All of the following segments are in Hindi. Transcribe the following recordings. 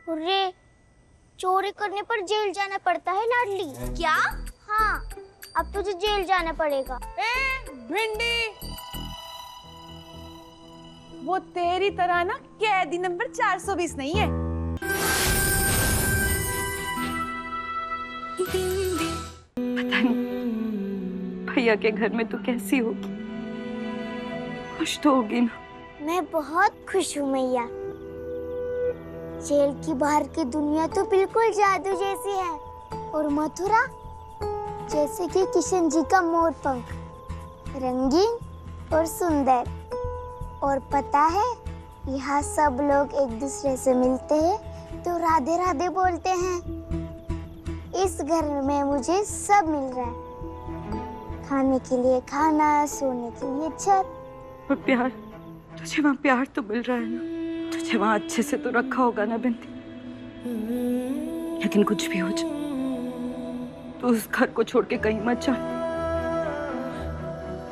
अरे चोरी करने पर जेल जाना पड़ता है लाडली। क्या? हाँ, अब तुझे जेल जाना पड़ेगा। ए भिंडी, वो तेरी तरह ना कैदी नंबर 420 नहीं है। पता नहीं भैया के घर में तू कैसी होगी, खुश तो होगी ना? मैं बहुत खुश हूँ मैया। जेल की बाहर की दुनिया तो बिल्कुल जादू जैसी है, और मथुरा जैसे कि किशन जी का मोर पंख, रंगीन और सुंदर। और पता है, यहाँ सब लोग एक दूसरे से मिलते हैं तो राधे राधे बोलते हैं। इस घर में मुझे सब मिल रहा है, खाने के लिए खाना, सोने के लिए छत। और प्यार, तुझे वहाँ प्यार तो मिल रहा है ना? तुझे वहाँ अच्छे से तो रखा होगा ना बिंदी? लेकिन कुछ भी हो जाए, तो उस घर को छोड़ के कहीं मत जा।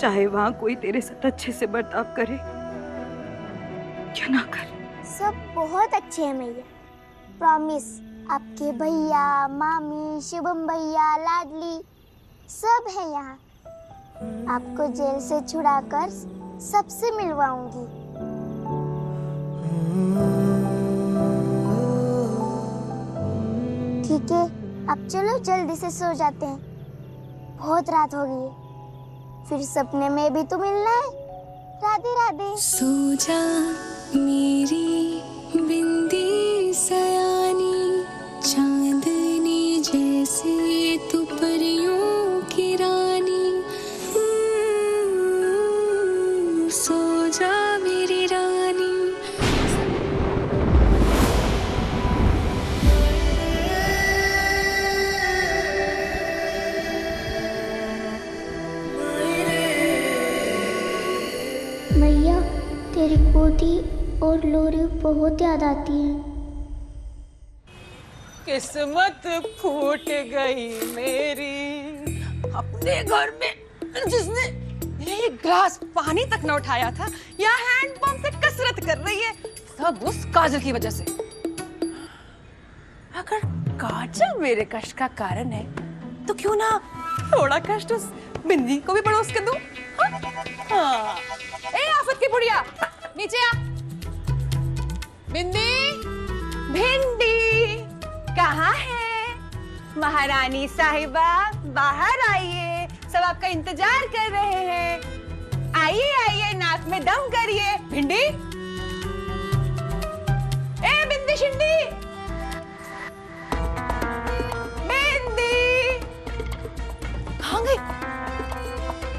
चाहे वहाँ कोई तेरे साथ अच्छे से बर्ताव करे क्या ना करे। सब बहुत अच्छे हैं मैया, प्रॉमिस। आपके भैया, मामी, शुभम भैया, लाडली सब है यहाँ। आपको जेल से छुड़ाकर सबसे मिलवाऊंगी। ठीक है, अब चलो जल्दी से सो जाते हैं, बहुत रात हो गई है। फिर सपने में भी तो मिलना है। राधे राधे। सो जा मेरी बिंदी सयानी, चांदनी जैसे तू परियों की रानी। सो जा मेरी रानी। मैया, तेरी गोदी और लोरी बहुत याद आती है। किस्मत फूट गई मेरी अपने घर में, जिसने एक ग्लास पानी तक न उठाया था, या हैंडपंप से कसरत कर रही है, सब उस काजल की वजह से। अगर काजल मेरे कष्ट का कारण है, तो क्यों ना थोड़ा कष्ट उस बिंदी को भी पड़ोस के दूं? हाँ। ए आफत की बुढ़िया, नीचे आ। बिंदी, भिंडी कहाँ है? महारानी साहिबा बाहर आइए, सब आपका इंतजार कर रहे हैं। आइए आइए, नाक में दम करिए। भिंडी, ए बिंदी शिंडी, बिंदी कहाँ गई?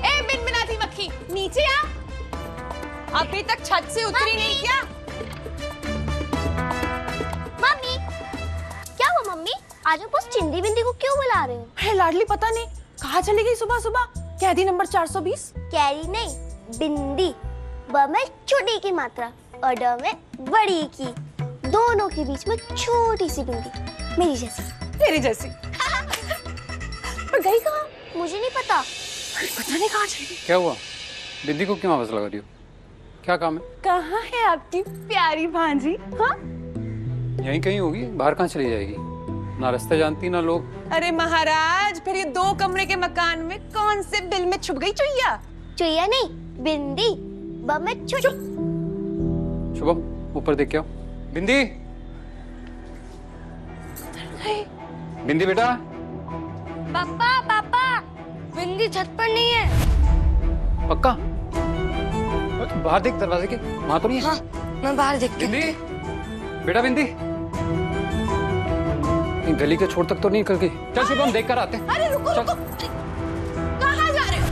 ए बिन बिनाती मक्खी, नीचे आ। अभी तक छत से उतरी नहीं क्या? मम्मी, क्या हुआ मम्मी? आज आप उस चिंदी बिंदी को क्यों बुला रहे हो? है लाडली, पता नहीं कहाँ चली गई सुबह सुबह। कैदी नंबर 420। कैरी नहीं, बिंदी। ब में छोटी की मात्रा और ड में बड़ी की, दोनों के बीच में छोटी सी बिंदी, मेरी जैसी। तेरी जैसी। पर गई कहाँ? मुझे नहीं पता। पता नहीं कहाँ चली गई। क्या हुआ? बिंदी को क्यों आवाज लगा रही हो? क्या काम है? कहाँ है आपकी प्यारी भांजी? हाँ, यहीं कहीं होगी, बाहर कहाँ चली जाएगी? ना रास्ते जानती ना लोग। अरे महाराज, फिर ये 2 कमरे के मकान में कौन से बिल में छुप गई चुईया? चुईया नहीं, बिंदी। ब में छोटी। शुभम, ऊपर देख के आओ। बिंदी, बिंदी बेटा। पापा पापा, बिंदी छत पर नहीं है। पक्का? बाहर देख, दरवाजे के वहां तो नहीं है? हाँ, मैं बाहर देखती हूँ। बिंदी बेटा, बिंदी गली के छोर तक तो नहीं निकल गई? चल शुभम, देख कर आते हैं। अरे रुको रुको, कहाँ जा रहे हो?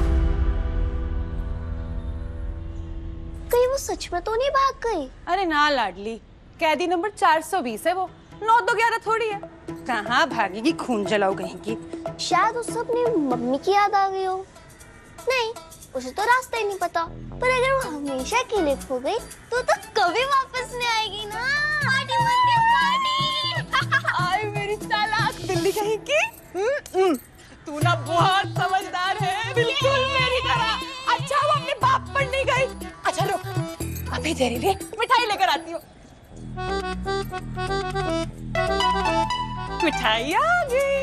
कहीं वो सच में तो नहीं भाग गई? अरे ना लाडली, कैदी नंबर 420 है वो, 9-2-11 थोड़ी है। कहाँ भागेगी, खून जलाओ कहीं की। शायद उसे अपनी मम्मी की याद आ गई हो। नहीं, उसे तो रास्ता ही नहीं पता। पर अगर वो हमेशा के लिए खो गई तो कभी वापस नहीं आएगी ना। पार्टी बनती है, पार्टी। आई मेरी चालाक बिल्ली कहीं की। तू ना बहुत समझदार है, बिल्कुल मेरी तरह। अच्छा वो अपने बाप पर नहीं गई। अच्छा रुक, अभी तेरे लिए मिठाई लेकर आती हूँ। मिठाई आ गई।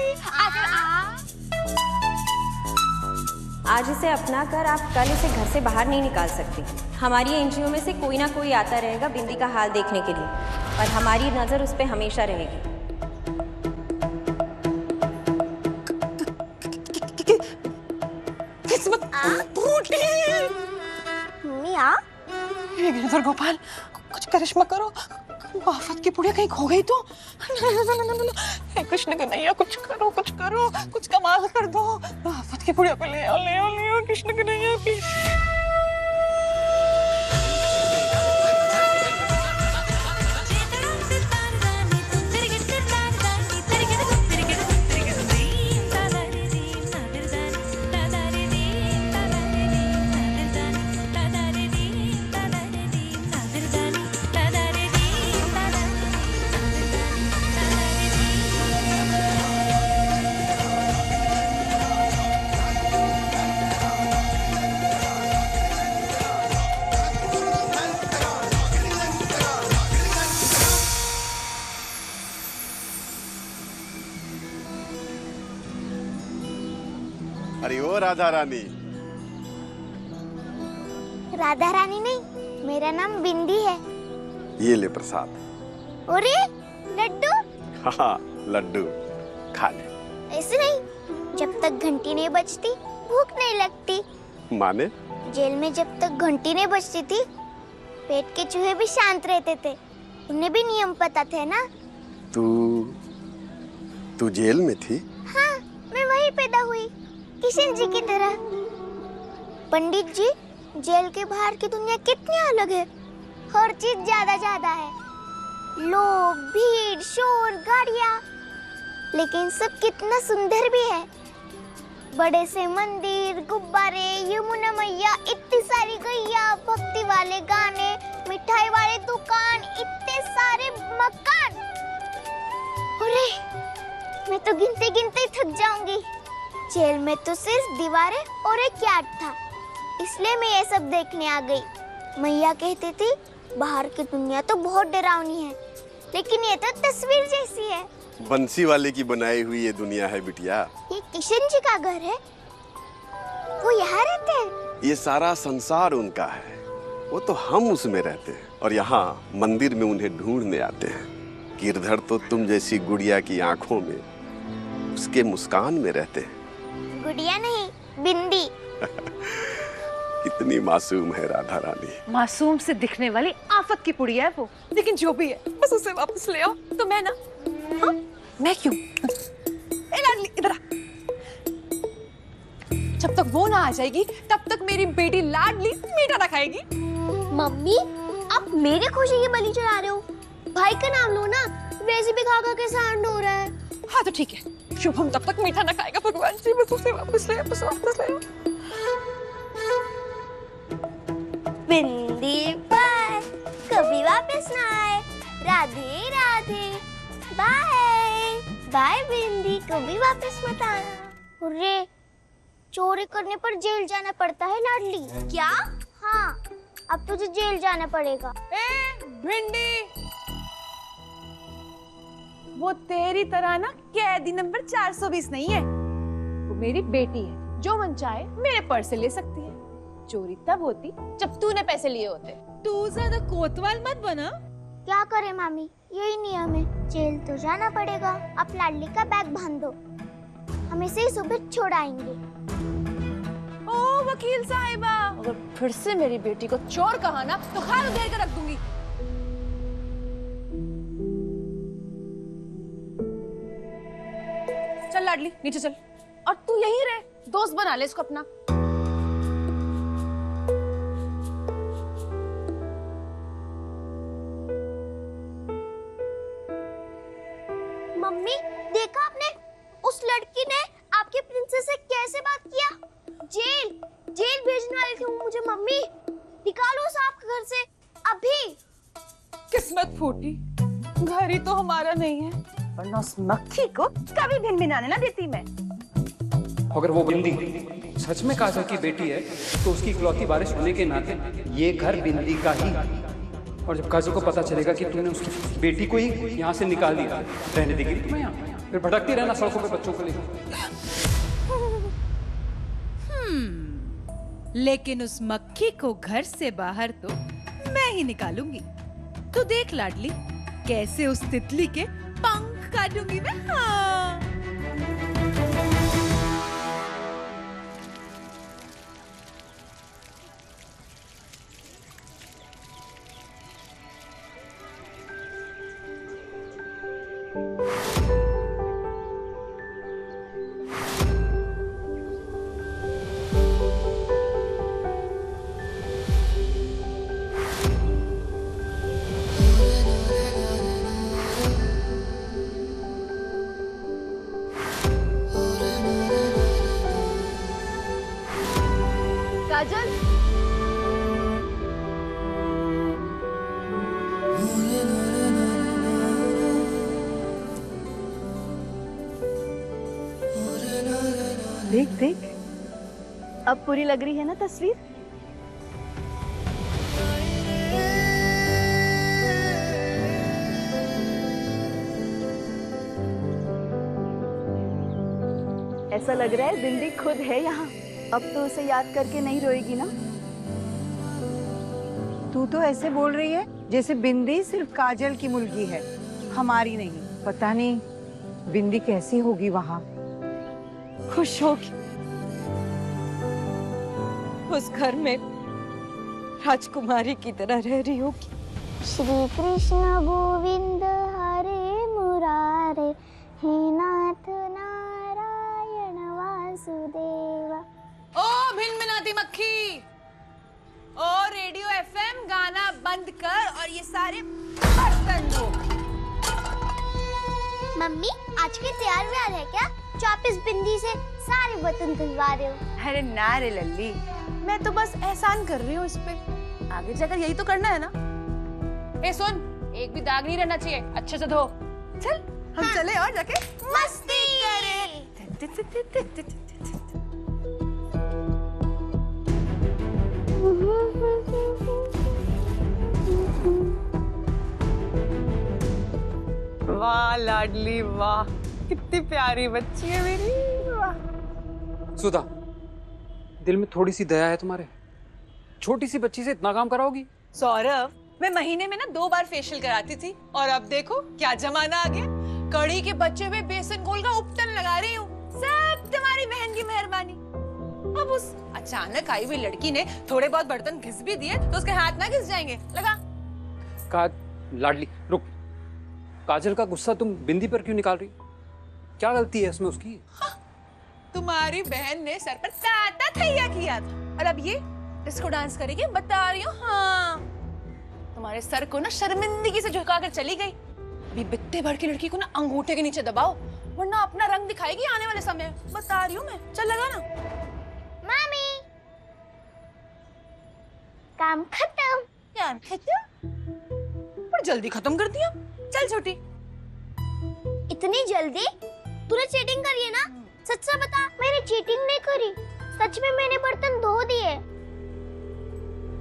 आज इसे अपना कर आप कल इसे घर से बाहर नहीं निकाल सकती। हमारी एनजीओ में से कोई ना कोई आता रहेगा बिंदी का हाल देखने के लिए, और हमारी नजर उस पर हमेशा रहेगी। किस्मत फूटी। मिया गिरधर गोपाल, कुछ करिश्मा करो, आफत की पुड़िया कहीं खो गई तो। हे कृष्ण कन्हैया, कुछ करो, कुछ करो, कुछ कमाल कर दो। आफत की पुड़िया को ले आओ, ले आओ, ले आओ कृष्ण कन्हैया प्लीज। अरे ओ राधा रानी। राधा रानी नहीं, मेरा नाम बिंदी है। ये ले प्रसाद। अरे लड्डू। हाँ लड्डू खा ले। ऐसे नहीं, जब तक घंटी नहीं बजती भूख नहीं लगती। माने? जेल में जब तक घंटी नहीं बजती थी, पेट के चूहे भी शांत रहते थे। उन्हें भी नियम पता थे ना। तू जेल में थी? हाँ, मैं वहीं पैदा हुई, किशन जी की तरह। पंडित जी, जेल के बाहर की दुनिया कितनी अलग है। हर चीज ज्यादा ज्यादा है, लोग, भीड़, शोर, गाड़ियाँ, लेकिन सब कितना सुंदर भी है। बड़े से मंदिर, गुब्बारे, यमुना मैया, इतनी सारी गैया, भक्ति वाले गाने, मिठाई वाले दुकान, इतने सारे मकान। अरे मैं तो गिनते गिनते थक जाऊंगी। जेल में तो सिर्फ दीवारें और एक यार्ड था, इसलिए मैं ये सब देखने आ गई। मैया कहती थी बाहर की दुनिया तो बहुत डरावनी है, लेकिन ये तो तस्वीर जैसी है। बंसी वाले की बनाई हुई ये दुनिया है बिटिया। ये किशन जी का घर है, वो यहाँ रहते हैं। ये सारा संसार उनका है, वो तो हम उसमें रहते हैं और यहाँ मंदिर में उन्हें ढूंढने आते हैं। गिरधर तो तुम जैसी गुड़िया की आंखों में, उसके मुस्कान में रहते हैं। गुड़िया नहीं, बिंदी। कितनी मासूम है राधा रानी। मासूम से दिखने वाली आफत की पुड़िया है वो, लेकिन जो भी है बस उसे वापस ले आओ। तो मैं ना, हाँ? मैं क्यों? ए लाडली इधर आ। जब तक वो ना आ जाएगी तब तक मेरी बेटी लाडली मीठा ना खाएगी। मम्मी, आप मेरे खुशी की बलि चढ़ा रहे हो। भाई का नाम लो ना, वैसे भी खा खा के सांड हो रहा है। हाँ तो ठीक है, शुभम तब तक मीठा ना खाएगा। भगवान जी बस उसे वापस ले, बस वापस ले। बिंदी बाय, कभी वापस ना आए। राधे राधे, बाय बाय बिंदी, कभी वापस मत आना। अरे चोरी करने पर जेल जाना पड़ता है लाडली। क्या? हाँ, अब तुझे जेल जाना पड़ेगा। ए भिंडी, वो तेरी तरह ना कैदी नंबर 420 नहीं है। वो मेरी बेटी है, जो मन चाहे मेरे पर्स से ले सकती है। चोरी तब होती जब तूने पैसे लिए होते। तू ज्यादा कोतवाल मत बना। क्या करे मामी, यही नियम है, जेल तो जाना पड़ेगा। आप लाडली का बैग बांध दो, हम इसे ही सुबह छोड़ आएंगे। ओ वकील साहिबा, अगर फिर से मेरी बेटी को चोर कहा ना तो खाल उधेड़ कर रख दूंगी। चल लाडली नीचे चल, और तू यहीं रह, दोस्त बना ले इसको अपना। मम्मी, देखा आपने, उस लड़की ने आपके प्रिंसेस से कैसे बात किया। जेल भेजने वाली थी वो मुझे। मम्मी, निकालो उसे आपके घर से अभी। किस्मत फूटी, घर ही तो हमारा नहीं है, वरना उस मक्खी को कभी भिनभिनाने ना देती मैं। अगर वो बिंदी सच में काजल की बेटी है तो उसकी इकलौती बारिश होने के नाते ये घर बिंदी का ही। और जब काजल को पता चलेगा कि तूने उसकी बेटी को ही यहाँ से निकाल दिया, रहने देगी तुम्हें यहाँ? फिर भटकती रहना सड़कों पे बच्चों को लेकर। लेकिन उस मक्खी को घर से बाहर तो मैं ही निकालूंगी। तू देख लाडली, कैसे उस तितली के पंख काटूंगी मैं। हाँ। काजल, देख देख, अब पूरी लग रही है ना तस्वीर। ऐसा लग रहा है बिंदी खुद है यहाँ। अब तो उसे याद करके नहीं रोएगी ना? तू तो ऐसे बोल रही है जैसे बिंदी सिर्फ काजल की मुल्की है, हमारी नहीं। पता नहीं बिंदी कैसी होगी वहाँ। खुश होगी, उस घर में राजकुमारी की तरह रह रही होगी। श्री कृष्ण गोविंद हरे मुरारे, हे नाथ नारायण वासुदेवा। ओ भिनभिनाती मक्खी, ओ रेडियो एफएम गाना बंद कर और ये सारे बर्तन धो। मम्मी, आज के तैयार व्यार है क्या जो आप इस बिंदी से सारे बर्तन धुलवा रहे हो? अरे ना रे लल्ली, मैं तो बस एहसान कर रही हूँ इस पे, आगे जाकर यही तो करना है ना। ए सुन, एक भी दाग नहीं रहना चाहिए, अच्छे से धो। चल हम चले और जाके मस्ती करें। वाह लाडली वाह, कितनी प्यारी बच्ची है मेरी। वाह। सुधा, दिल में थोड़ी सी दया है तुम्हारे? छोटी सी बच्ची से इतना काम कराओगी? सौरभ, मैं महीने में ना 2 बार फेशियल कराती थी और अब देखो क्या जमाना आ गया। कड़ी के बच्चे में बेसन घोल का उपटन लगा रही हूँ। सब तुम्हारी बहन की मेहरबानी। अब उस अचानक आई हुई लड़की ने थोड़े बहुत बर्तन घिस भी दिए तो उसके हाथ ना घिस जाएंगे। लगा। लाडली रुक, काजल का गुस्सा तुम बिंदी पर क्यों निकाल रही? क्या गलती है इसमें उसकी? हाँ, तुम्हारी बहन ने सर पर ताता थैया किया था और अब ये डिस्को डांस करेगी, बता रही हूँ। हाँ, तुम्हारे सर को ना शर्मिंदगी से झुका कर चली गई। अभी बित्ते भर की लड़की को ना अंगूठे के नीचे दबाओ, वरना अपना रंग दिखाएगी आने वाले समय। बता रही हूँ मैं। चल लगा ना। मामी, काम खत्म। क्या खत्म? पर जल्दी खत्म कर दिया। चल छोटी। इतनी जल्दी? तूने चीटिंग करी है ना? सच से बता। मैंने चीटिंग नहीं करी, सच में मैंने बर्तन धो दिए।